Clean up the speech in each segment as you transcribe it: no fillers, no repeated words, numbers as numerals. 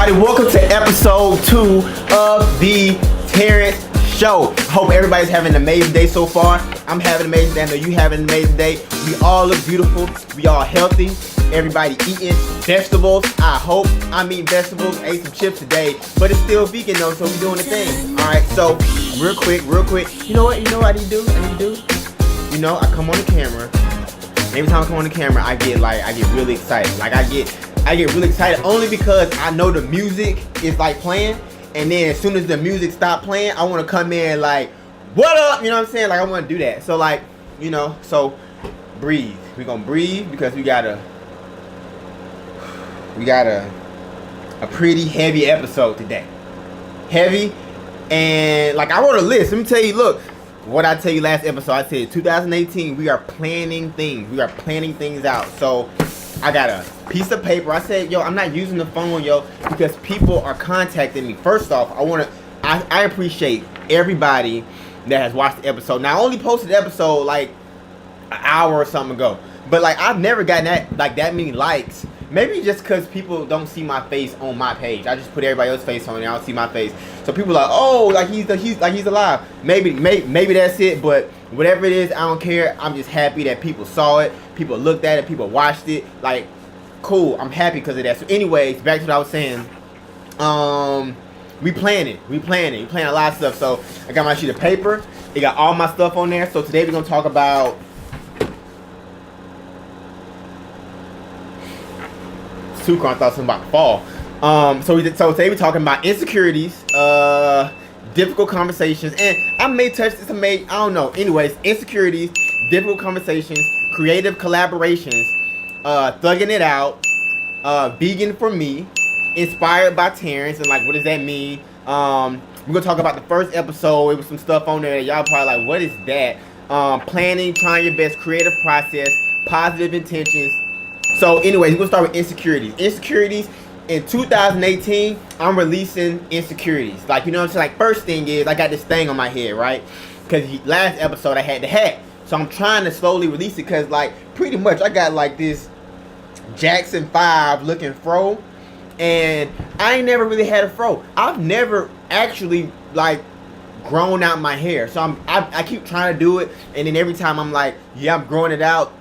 everybody, welcome to episode 2 of the Terrence Show. Hope everybody's having an amazing day so far. I'm having an amazing day. I know you having an amazing day. We all look beautiful. We all healthy. Everybody eating vegetables. I'm eating vegetables. I ate some chips today, but it's still vegan though, so we're doing the thing. Alright, so real quick. You know what I need to do? You know, I come on the camera. Every time I come on the camera, I get really excited. Like I get really excited only because I know the music is like playing, and then as soon as the music stop playing, I want to come in like, what up? You know what I'm saying? Like I want to do that. So like, you know, so breathe. We're gonna breathe because we got a pretty heavy episode today. Heavy, and like I wrote a list. Let me tell you, look, what I tell you last episode, I said 2018, we are planning things. We are planning things out. So I got a piece of paper. I said, yo, I'm not using the phone, yo, because people are contacting me. First off, I appreciate everybody that has watched the episode. Now, I only posted the episode like an hour or something ago, but like I've never gotten that many likes. Maybe just because people don't see my face on my page. I just put everybody else's face on it. I don't see my face. So people are like, oh, like he's alive. Maybe that's it. But whatever it is, I don't care. I'm just happy that people saw it. People looked at it. People watched it. Like, cool. I'm happy because of that. So anyways, back to what I was saying. We planning a lot of stuff. So I got my sheet of paper. It got all my stuff on there. So today we're gonna talk about I thought something about to fall. So today we're talking about insecurities, difficult conversations, and I may touch this. I don't know. Anyways, insecurities, difficult conversations, creative collaborations, thugging it out, vegan for me, inspired by Terrence, and like, what does that mean? We're gonna talk about the first episode. It was some stuff on there that y'all probably like, what is that? Planning, trying your best, creative process, positive intentions. So anyways, we're gonna start with insecurities. Insecurities in 2018, I'm releasing insecurities. Like, you know what I'm saying? Like, first thing is I got this thing on my head, right? Because last episode I had the hat. So I'm trying to slowly release it because like pretty much I got like this Jackson 5 looking fro. And I ain't never really had a fro. I've never actually like grown out my hair. So I keep trying to do it, and then every time I'm like, yeah, I'm growing it out.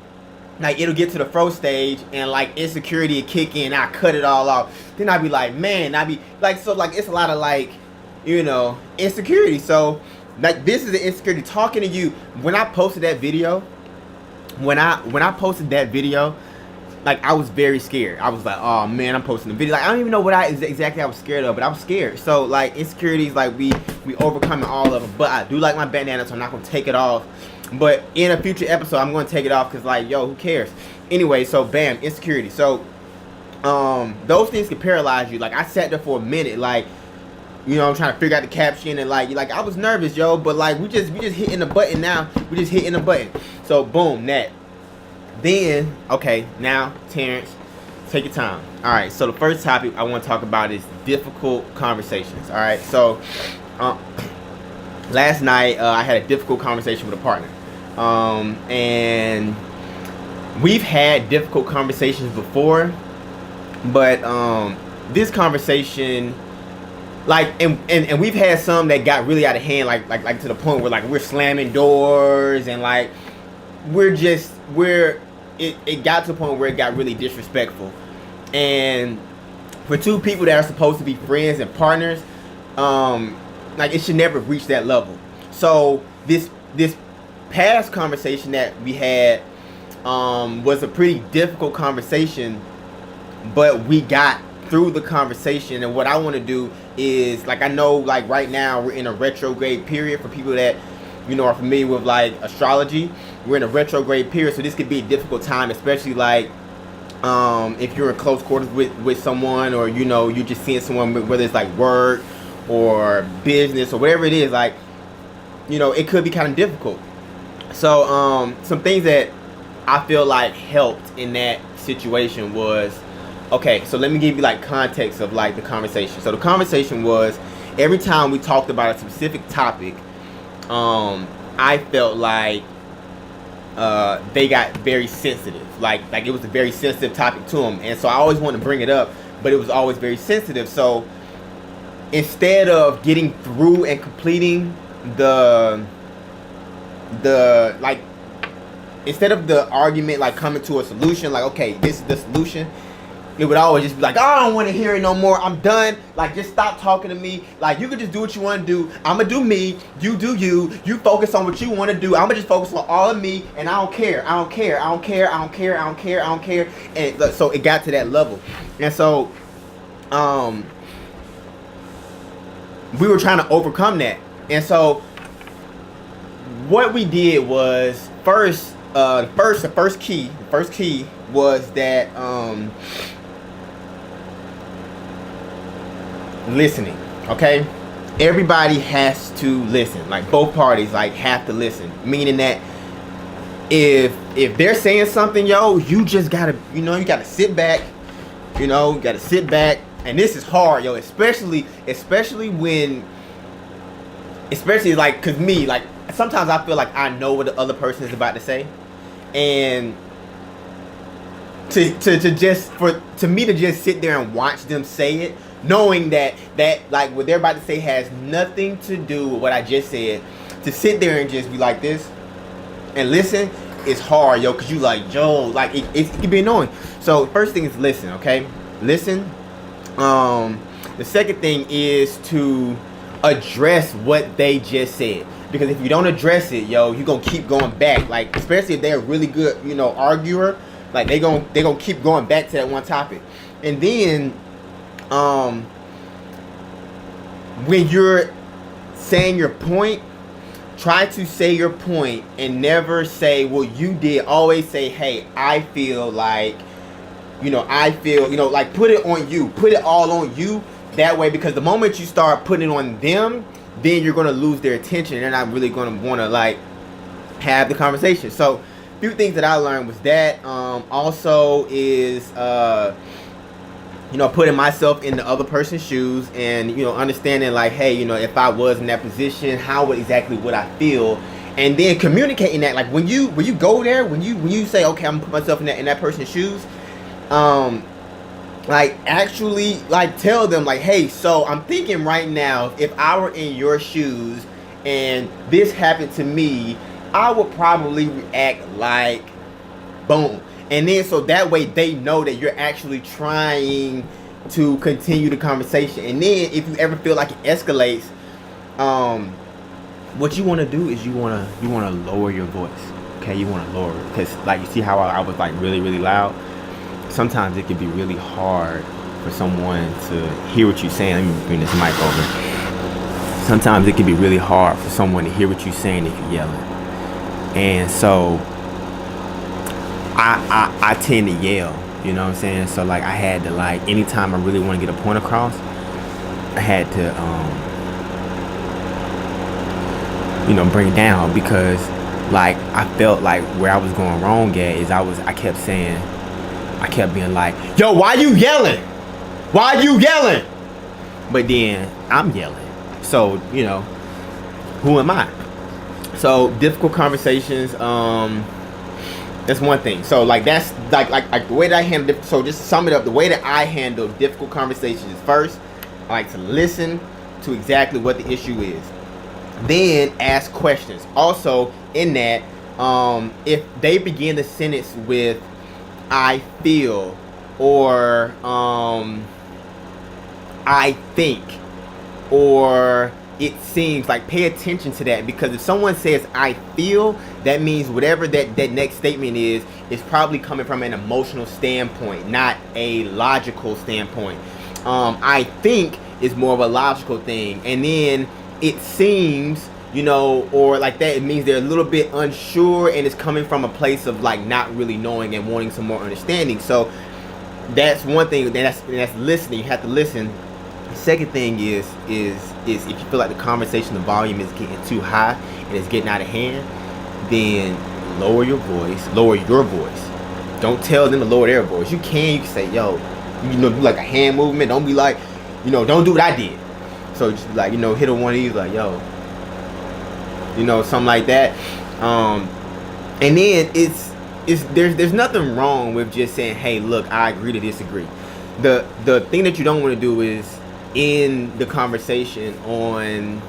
Like it'll get to the fro stage and like insecurity will kick in. I cut it all off. Then I'll be like, man, so like it's a lot of like, you know, insecurity. So like this is the insecurity talking to you. When I posted that video, like I was very scared. I was like, oh man, I'm posting a video. Like I don't even know what exactly I was scared of, but I was scared. So like insecurities, like we overcoming all of them. But I do like my bandana, so I'm not gonna take it off. But in a future episode, I'm going to take it off because, like, yo, who cares? Anyway, so, bam, insecurity. So, those things can paralyze you. Like, I sat there for a minute, like, you know, I'm trying to figure out the caption. And, like, I was nervous, yo. But, like, we just hitting the button now. We just hitting the button. So, boom, that. Then, okay, now, Terrence, take your time. All right, so the first topic I want to talk about is difficult conversations. All right, so, last night, I had a difficult conversation with a partner. And we've had difficult conversations before, but this conversation, like, and we've had some that got really out of hand, like to the point where like we're slamming doors and like it got to the point where it got really disrespectful. And for two people that are supposed to be friends and partners, like it should never reach that level. So this past conversation that we had was a pretty difficult conversation, but we got through the conversation. And what I want to do is, like, I know like right now we're in a retrograde period. For people that, you know, are familiar with like astrology, we're in a retrograde period, so this could be a difficult time, especially like if you're in close quarters with someone, or you know, you're just seeing someone, whether it's like work or business or whatever it is, like, you know, it could be kind of difficult. So some things that I feel like helped in that situation was, okay, so let me give you like context of like the conversation. So the conversation was, every time we talked about a specific topic, I felt like they got very sensitive. Like it was a very sensitive topic to them, and so I always want to bring it up, but it was always very sensitive. So instead of getting through and completing the like, instead of the argument like coming to a solution, like, okay, this is the solution, it would always just be like, oh, I don't want to hear it no more, I'm done, like, just stop talking to me, like, you can just do what you want to do, I'm gonna do me, you do you, you focus on what you want to do, I'm gonna just focus on all of me, and I don't care, and so it got to that level. And so we were trying to overcome that. And so what we did was, the first key was that listening. Okay, everybody has to listen. Like, both parties like have to listen, meaning that if they're saying something, yo, you just gotta, you gotta sit back, and this is hard, yo, especially like, cause me, like, sometimes I feel like I know what the other person is about to say, and to me to just sit there and watch them say it, knowing that like what they're about to say has nothing to do with what I just said, to sit there and just be like this and listen is hard, yo, cause you like, yo, like it can be annoying. So first thing is listen, okay? Listen. The second thing is to address what they just said, because if you don't address it, yo, you're gonna keep going back, like, especially if they're a really good, arguer, like they gonna keep going back to that one topic. And then when you're saying your point, try to say your point and never say, well, you did. Always say, hey, I feel like, like, put it on you, put it all on you. That way, because the moment you start putting it on them, then you're going to lose their attention. They're not really going to want to, like, have the conversation. So a few things that I learned was that also is putting myself in the other person's shoes, and understanding, like, hey, if I was in that position, how exactly would I feel, and then communicating that. Like, when you go there, when you say, okay, I'm gonna put myself in that person's shoes, like, actually, like, tell them, like, hey, so I'm thinking right now, if I were in your shoes and this happened to me, I would probably react like boom. And then, so that way they know that you're actually trying to continue the conversation. And then if you ever feel like it escalates, what you want to do is you want to lower your voice. Okay, you want to lower it, because, like, you see how I was, like, really, really loud. Sometimes it can be really hard for someone to hear what you're saying. Let me bring this mic over. Sometimes it can be really hard for someone to hear what you're saying if you're yelling. And so I tend to yell, you know what I'm saying? So, like, I had to, like, anytime I really want to get a point across, I had to bring it down, because, like, I felt like where I was going wrong at is I kept being like, yo, why you yelling? Why you yelling? But then I'm yelling. So, who am I? So, difficult conversations, that's one thing. So, like, that's like the way that I handle so just to sum it up, the way that I handle difficult conversations is, first, I like to listen to exactly what the issue is. Then ask questions. Also, in that, if they begin the sentence with I feel, or I think, or it seems, like, pay attention to that, because if someone says I feel, that means whatever that next statement is probably coming from an emotional standpoint, not a logical standpoint. I think is more of a logical thing, and then it seems, or like that, it means they're a little bit unsure, and it's coming from a place of, like, not really knowing and wanting some more understanding. So that's one thing. That's listening. You have to listen. The second thing is if you feel like the conversation, the volume is getting too high and it's getting out of hand, then lower your voice. Don't tell them to lower their voice. You can say, yo, do like a hand movement. Don't be like, don't do what I did. So just like, hit on one of these, like, yo, something like that. And then there's nothing wrong with just saying, hey, look, I agree to disagree. the thing that you don't want to do is end the conversation on,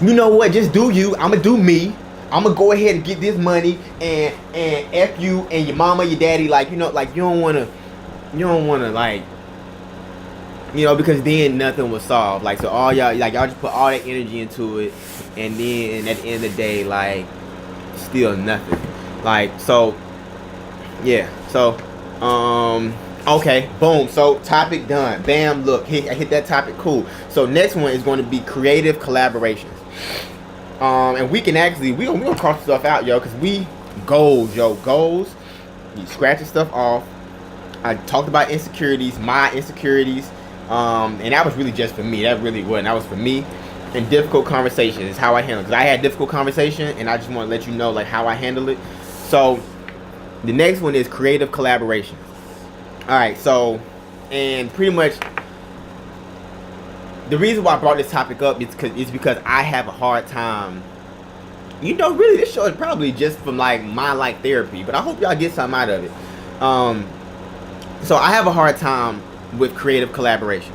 you know what, just do you. I'm gonna do me. I'm gonna go ahead and get this money and F you and your mama, your daddy, like, you know, like you don't wanna like, you know, because then nothing will solve. Like, so all y'all, like, y'all just put all that energy into it, and then at the end of the day, like, still nothing. Like, so yeah, so okay, boom. So topic done. Bam, look, I hit that topic, cool. So next one is going to be creative collaborations. And we can actually, we gonna cross stuff out, yo, because we goals, you scratching stuff off. I talked about insecurities, my insecurities, and that was really just for me. That really wasn't. That was for me. And difficult conversations is how I handle it. Because I had difficult conversation, and I just want to let you know, like, how I handle it. So the next one is creative collaboration. All right, so, and pretty much the reason why I brought this topic up is because I have a hard time. You know, really, this show is probably just from like my like therapy, but I hope y'all get something out of it. So I have a hard time with creative collaborations,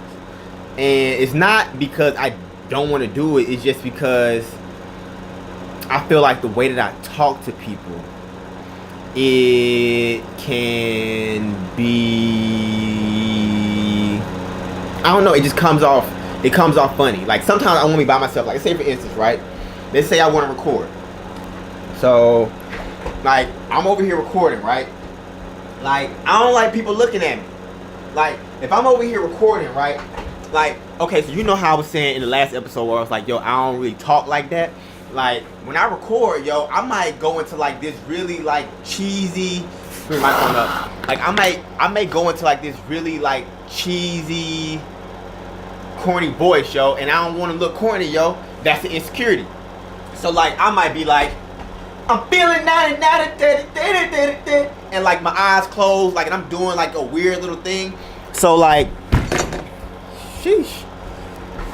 and it's not because I don't want to do it. It's just because I feel like the way that I talk to people, it can be, I don't know, it just comes off. It comes off funny. Like, sometimes I want to be by myself. Like, say for instance, right? Let's say I want to record. So, like, I'm over here recording, right? Like, I don't like people looking at me. Like, if I'm over here recording, right? Like, okay, so you know how I was saying in the last episode where I was like, yo, I don't really talk like that. Like, when I record, yo, I might go into like this really like cheesy, like I may go into like this really like cheesy, corny voice, yo, and I don't want to look corny, yo. That's the insecurity. So like, I might be like, I'm feeling 99, and like my eyes closed, like, and I'm doing like a weird little thing. So like, sheesh.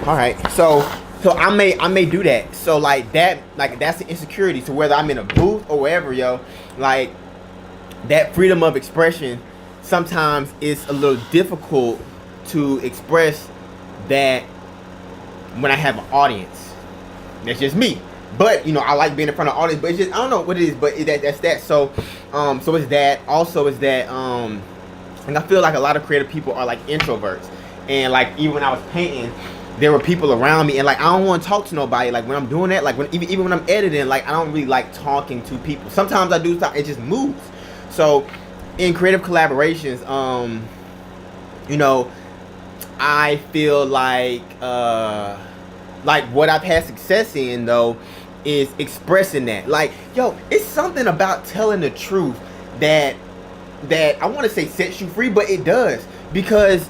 All right, so I may do that. So like that, like, that's the insecurity. So whether I'm in a booth or wherever, yo, like, that freedom of expression, sometimes it's a little difficult to express that when I have an audience. That's just me. But, you know, I like being in front of an audience, but it's just, I don't know what it is, but that's that. So, so it's that. Also, is that, and I feel like a lot of creative people are like introverts. And like, even when I was painting, there were people around me, and like, I don't want to talk to nobody. Like, when I'm doing that, like, even when I'm editing, like, I don't really like talking to people. Sometimes I do talk, it just moves. So, in creative collaborations, you know, I feel like what I've had success in, though, is expressing that. Like, yo, it's something about telling the truth that I want to say sets you free, but it does, because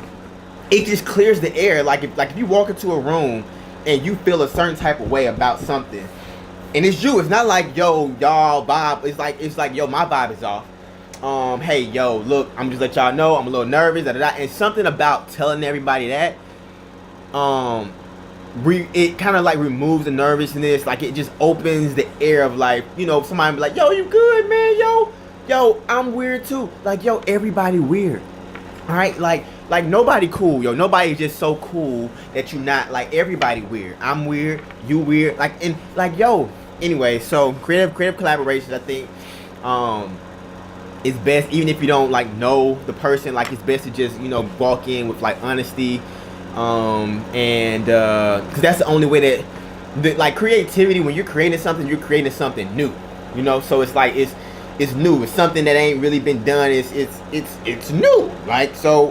it just clears the air. Like, if you walk into a room and you feel a certain type of way about something, and it's you, it's not like, yo, y'all vibe. It's like, yo, my vibe is off. Hey, yo, look, I'm just let y'all know I'm a little nervous. And something about telling everybody that, it kind of like removes the nervousness. Like, it just opens the air of like, you know, somebody be like, yo, you good, man? Yo, I'm weird too. Like, yo, everybody weird. All right, like nobody cool, yo. Nobody's just so cool that you not, like, everybody weird. I'm weird, you weird. Like, and like, yo. Anyway, so creative collaborations, I think, it's best, even if you don't like know the person. Like, it's best to just, you know, walk in with like honesty. And because that's the only way that like creativity, when you're creating something new, you know. So it's like, it's new, it's something that ain't really been done. It's new. Like, so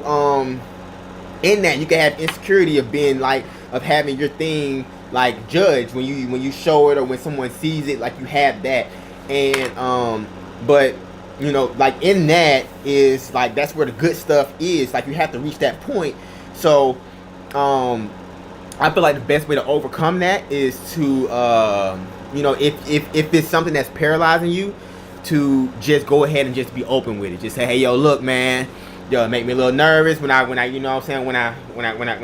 in that, you can have insecurity of being like, of having your thing like judged when you show it, or when someone sees it. Like, you have that. And but, you know, like, in that is like, that's where the good stuff is. Like, you have to reach that point. So I feel like the best way to overcome that is to, you know, if it's something that's paralyzing you, to just go ahead and just be open with it. Just say, hey, yo, look, man, yo, it make me a little nervous when I, you know what I'm saying, when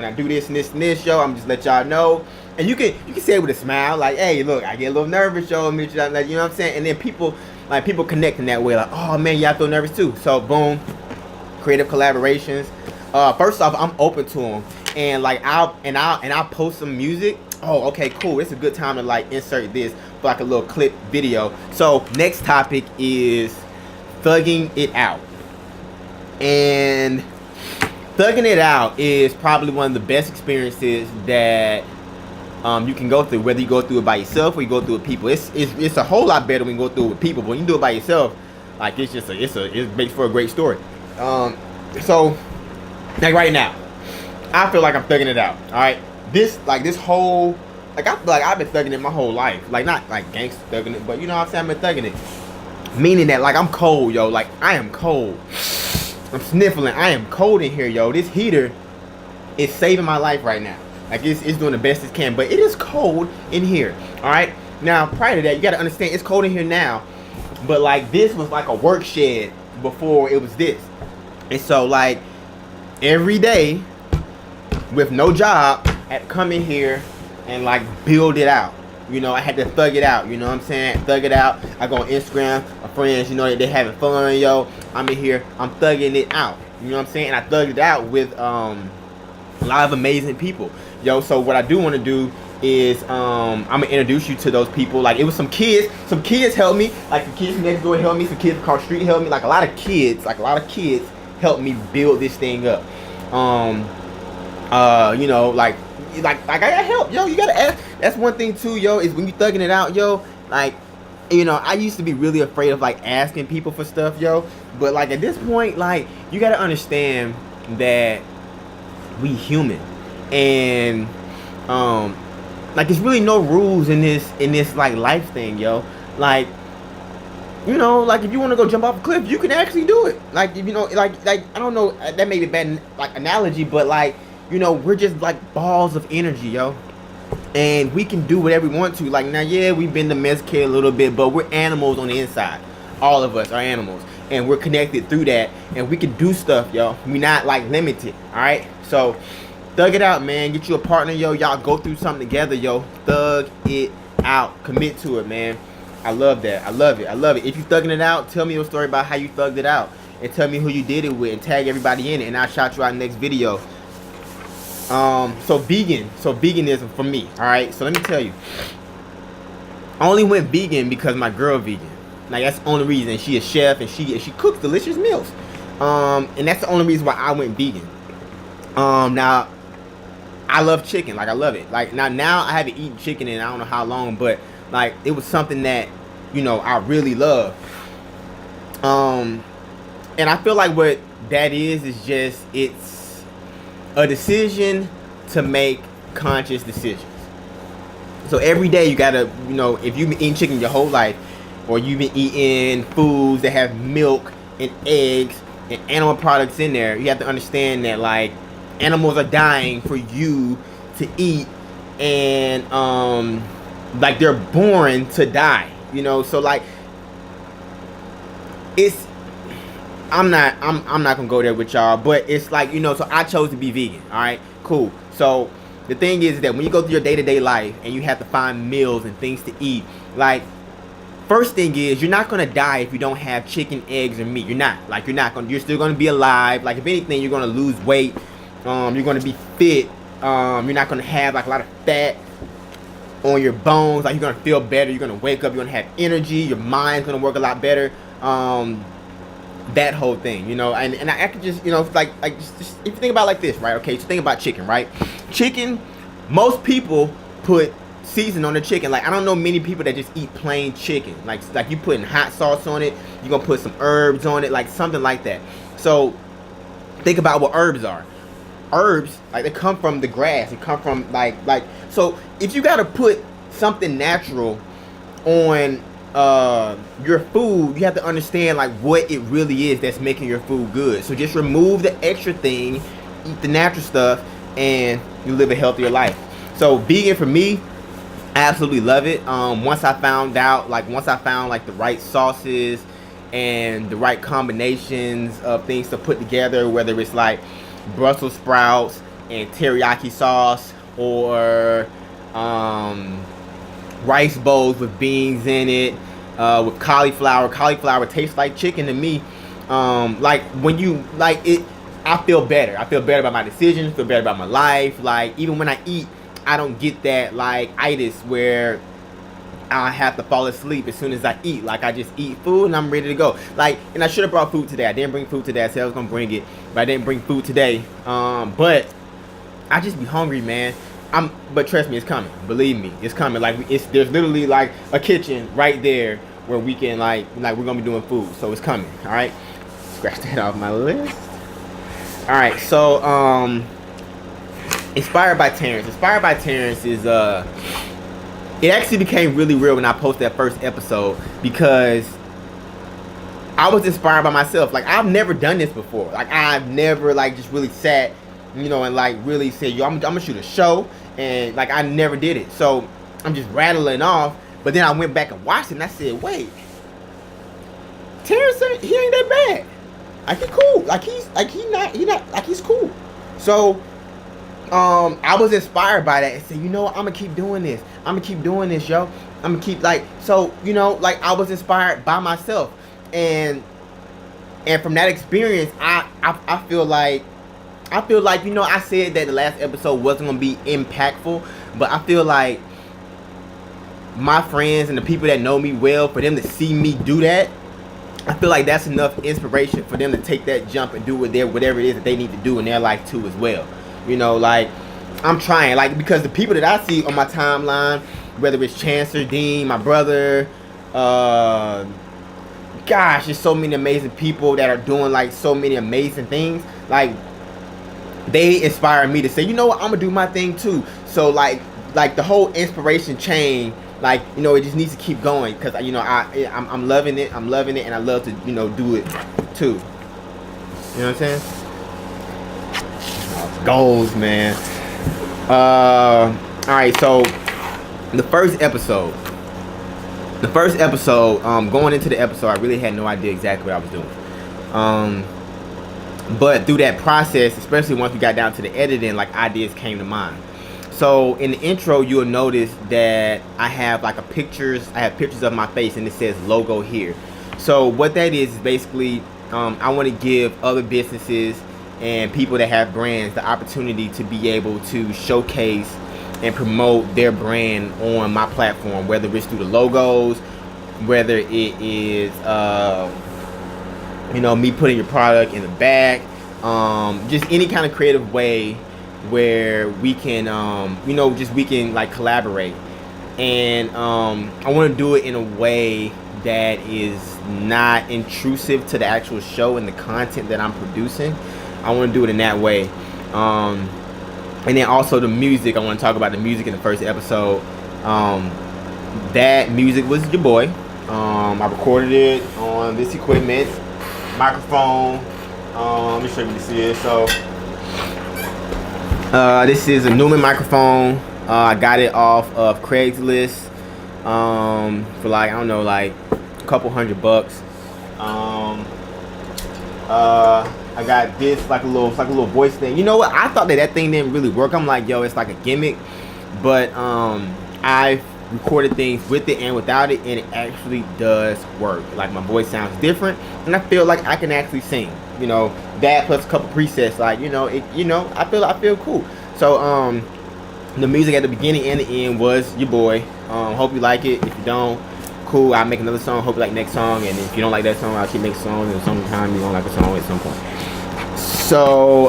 I do this and this, yo, I'm just let y'all know. And you can say it with a smile, like, hey, look, I get a little nervous, yo, like, you know what I'm saying. And then people connect in that way, like, oh man, yeah, I feel nervous too. So boom, creative collaborations, first off, I'm open to them, and like I'll post some music. Oh, okay, cool. It's a good time to like insert this for like a little clip video. So next topic is thugging it out. And thugging it out is probably one of the best experiences that you can go through, whether you go through it by yourself or you go through it with people. It's a whole lot better when you go through it with people, but when you do it by yourself, like it makes for a great story. So like right now, I feel like I'm thugging it out. All right, this whole, like, I feel like I've been thugging it my whole life. Like, not like gangster thugging it, but you know what I'm saying, I've been thugging it. Meaning that, like, I'm cold, yo. Like, I am cold. I'm sniffling. I am cold in here, yo. This heater is saving my life right now. Like, it's doing the best it can, but it is cold in here. All right. Now, prior to that, you gotta understand it's cold in here now, but like this was like a work shed before it was this, and so like every day with no job, I had to come in here and like build it out. You know, I had to thug it out. You know what I'm saying? Thug it out. I go on Instagram, my friends, you know, they having fun, yo. I'm in here, I'm thugging it out. You know what I'm saying? And I thugged it out with a lot of amazing people, yo. So what I do want to do is I'm gonna introduce you to those people. Like, it was some kids helped me. Like, the kids from next door helped me. Some kids across the street helped me. Like, a lot of kids helped me build this thing up. You know, like I got help, yo. You gotta ask. That's one thing too, yo, is when you thugging it out, yo. Like, you know, I used to be really afraid of like asking people for stuff, yo. But like at this point, like, you gotta understand that we human, and like, there's really no rules in this like life thing, yo. Like, you know, like, if you want to go jump off a cliff, you can actually do it. Like, if you know, like I don't know, that may be a bad like analogy, but like, you know, we're just like balls of energy, yo, and we can do whatever we want to. Like, now, yeah, we've been to mezcal a little bit, but we're animals on the inside. All of us are animals, and we're connected through that, and we can do stuff, yo. We're not like limited. All right, so thug it out, man. Get you a partner, yo. Y'all go through something together, yo. Thug it out. Commit to it, man. I love that. I love it. I love it. If you thugging it out, tell me your story about how you thugged it out, and tell me who you did it with, and tag everybody in it, and I'll shout you out in the next video. So veganism for me. All right. So let me tell you, I only went vegan because my girl vegan. Like, that's the only reason. She a chef, and she cooks delicious meals. And that's the only reason why I went vegan. Now, I love chicken. Like, I love it. Like, now I haven't eaten chicken in I don't know how long, but like, it was something that, you know, I really love. And I feel like what that is just, it's a decision to make conscious decisions. So every day you gotta, you know, if you've been eating chicken your whole life, or you've been eating foods that have milk and eggs and animal products in there, you have to understand that, like, animals are dying for you to eat, and like, they're born to die, you know. So like, it's, I'm not gonna go there with y'all, but it's like, you know, so I chose to be vegan. All right, cool. So the thing is that when you go through your day-to-day life and you have to find meals and things to eat, like, first thing is, you're not gonna die if you don't have chicken, eggs, or meat. You're not. Like, you're still gonna be alive. Like, if anything, you're gonna lose weight. You're gonna be fit. You're not gonna have like a lot of fat on your bones. Like, you're gonna feel better. You're gonna wake up. You're gonna have energy. Your mind's gonna work a lot better. That whole thing, you know, and I could just, you know, like just if you think about it like this, right? Okay, so think about chicken, right? Chicken, most people put season on the chicken. Like, I don't know many people that just eat plain chicken. Like you putting hot sauce on it, you're gonna put some herbs on it, like something like that. So think about what herbs are. Herbs, like, they come from the grass. They come from like so if you gotta put something natural on your food, you have to understand like what it really is that's making your food good. So just remove the extra thing, eat the natural stuff, and you live a healthier life. So vegan for me, I absolutely love it. Once I found like the right sauces and the right combinations of things to put together, whether it's like Brussels sprouts and teriyaki sauce, or rice bowls with beans in it, with cauliflower. Cauliflower tastes like chicken to me. Like when you like it, I feel better. I feel better about my decisions, feel better about my life. Like even when I eat, I don't get that like itis where I have to fall asleep as soon as I eat. Like I just eat food and I'm ready to go. Like, and I should have brought food today. I didn't bring food today. I said I was gonna bring it, but I didn't bring food today. But I just be hungry, man. But trust me, it's coming. Believe me, it's coming. Like there's literally like a kitchen right there where we can like we're gonna be doing food. So it's coming. All right. Scratch that off my list. All right. So Inspired by Terrence. Inspired by Terrence is it actually became really real when I posted that first episode because I was inspired by myself. Like I've never done this before. Like I've never like just really sat, you know, and like really said, yo, I'm gonna shoot a show, and like I never did it. So I'm just rattling off. But then I went back and watched it, and I said, wait, Terrence, he ain't that bad. Like he cool. Like he's cool. So I was inspired by that and said, you know what, I'm gonna keep doing this. I'm gonna keep doing this, yo. I'm gonna keep like, so, you know, like I was inspired by myself. And from that experience, I feel like, you know, I said that the last episode wasn't gonna be impactful, but I feel like my friends and the people that know me well, for them to see me do that, I feel like that's enough inspiration for them to take that jump and do whatever it is that they need to do in their life too as well. You know, like I'm trying, like, because the people that I see on my timeline, whether it's Chancellor Dean, my brother, gosh, there's so many amazing people that are doing like so many amazing things. Like they inspire me to say, you know what, I'm gonna do my thing too. So like the whole inspiration chain, like, you know, it just needs to keep going, because you know I'm loving it, and I love to, you know, do it too. You know what I'm saying? Goals, man. All right, so the first episode, going into the episode, I really had no idea exactly what I was doing. But through that process, especially once we got down to the editing, like ideas came to mind. So in the intro, you'll notice that I have like pictures of my face, and it says logo here. So what that is basically, I want to give other businesses and people that have brands the opportunity to be able to showcase and promote their brand on my platform, whether it's through the logos, whether it is you know, me putting your product in the back, just any kind of creative way where we can you know, just we can like collaborate. And I want to do it in a way that is not intrusive to the actual show and the content that I'm producing. I want to do it in that way. And then also the music, I want to talk about the music in the first episode. That music was your boy. I recorded it on this equipment, microphone. Let me show you what this is. So this is a Newman microphone. I got it off of Craigslist for like, I don't know, like a couple $100. I got this like a little voice thing. You know what? I thought that thing didn't really work. I'm like, yo, it's like a gimmick. But I've recorded things with it and without it, and it actually does work. Like my voice sounds different, and I feel like I can actually sing. You know, that plus a couple presets, like, you know, I feel cool. So the music at the beginning and the end was your boy. Hope you like it. If you don't, cool, I'll make another song. Hope you like next song. And if you don't like that song, I'll keep making songs, and sometime you're gonna like a song at some point. So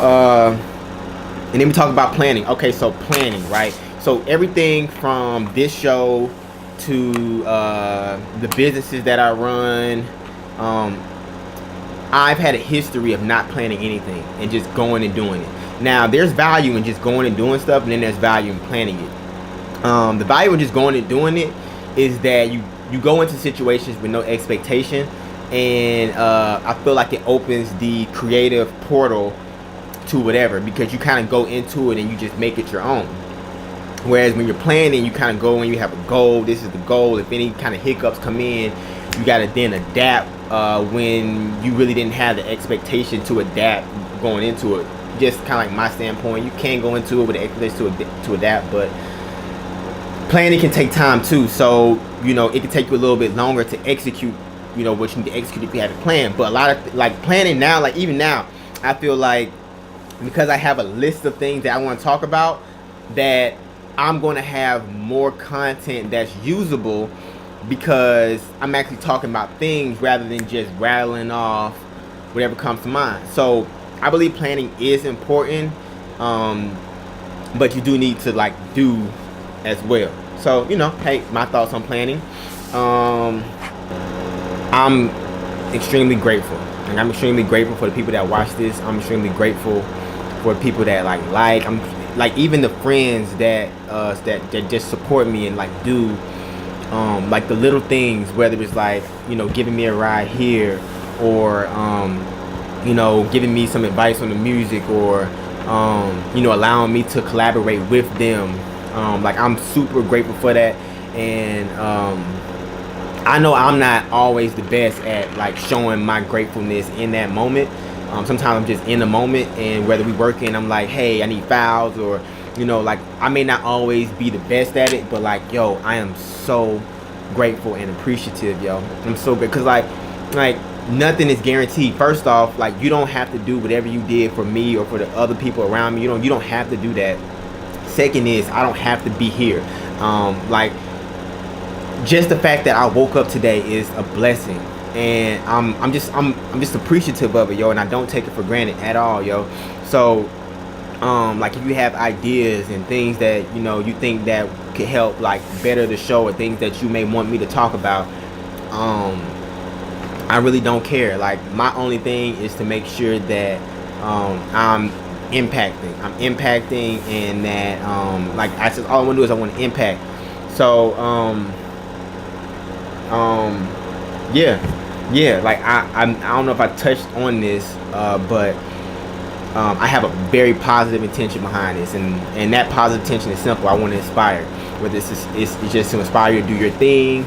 and then we talk about planning. Okay, so planning, right? So everything from this show to the businesses that I run, I've had a history of not planning anything and just going and doing it. Now, there's value in just going and doing stuff, and then there's value in planning it. The value in just going and doing it is that you go into situations with no expectation, and I feel like it opens the creative portal to whatever, because you kind of go into it and you just make it your own. Whereas when you're planning, you kind of go and you have a goal. This is the goal. If any kind of hiccups come in, you got to then adapt when you really didn't have the expectation to adapt going into it. Just kind of like my standpoint, you can go into it with the expectation to adapt, but planning can take time too. So, you know, it can take you a little bit longer to execute you know, what you need to execute if you have a plan. But a lot of like planning now, like even now, I feel like because I have a list of things that I want to talk about, that I'm going to have more content that's usable, because I'm actually talking about things rather than just rattling off whatever comes to mind. So I believe planning is important, but you do need to like do as well. So, you know, hey, my thoughts on planning. I'm extremely grateful, and I'm extremely grateful for the people that watch this. I'm extremely grateful for people that I'm like even the friends that that just support me and like do like the little things, whether it's like, you know, giving me a ride here, or you know, giving me some advice on the music, or you know, allowing me to collaborate with them. Like I'm super grateful for that. And I know I'm not always the best at like showing my gratefulness in that moment. Sometimes I'm just in the moment, and whether we working, I'm like, hey, I need files, or you know, like I may not always be the best at it, but like, yo, I am so grateful and appreciative, yo. I'm so good, because like nothing is guaranteed. First off, like you don't have to do whatever you did for me or for the other people around me. You don't have to do that. Second is, I don't have to be here. Like just the fact that I woke up today is a blessing, and I'm just appreciative of it, yo, and I don't take it for granted at all, yo. So like if you have ideas and things that, you know, you think that could help like better the show, or things that you may want me to talk about, I really don't care. Like my only thing is to make sure that I'm impacting, and that like I just, all I want to do is I want to impact. So yeah, like I don't know if I touched on this, but I have a very positive intention behind this, and that positive intention is simple. I want to inspire, whether it's just to inspire you to do your thing,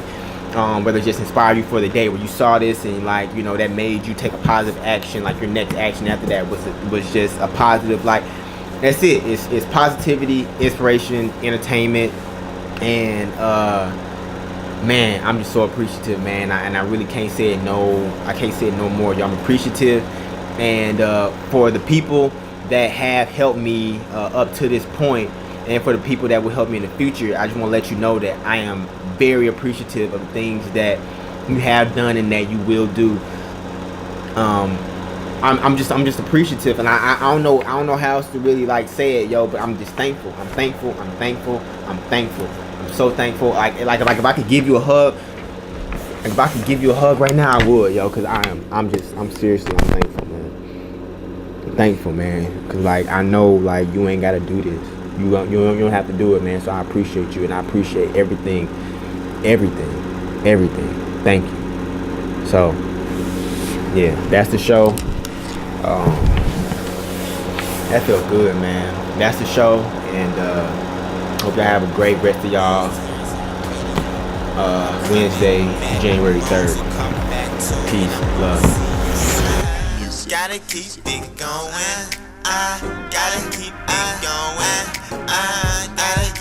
whether it's just inspire you for the day where you saw this and like, you know, that made you take a positive action, like your next action after that was just a positive, like that's it. It's positivity, inspiration, entertainment, and man, I'm just so appreciative, man. And I really can't say it no more, y'all. I'm appreciative, and for the people that have helped me up to this point, and for the people that will help me in the future, I just want to let you know that I am very appreciative of the things that you have done and that you will do. I'm just appreciative, and I don't know how else to really like say it, yo. But I'm just thankful. I'm so thankful. Like if I could give you a hug, right now, I would, yo. Cause I'm seriously, I'm thankful, man. I'm thankful, man. Cause like I know like you ain't gotta do this. You don't have to do it, man. So I appreciate you, and I appreciate everything. Thank you. So yeah, that's the show. That felt good, man. That's the show, and hope y'all have a great rest of y'all Wednesday, January 3rd. Peace, love. Gotta keep it going. I gotta keep it going. I gotta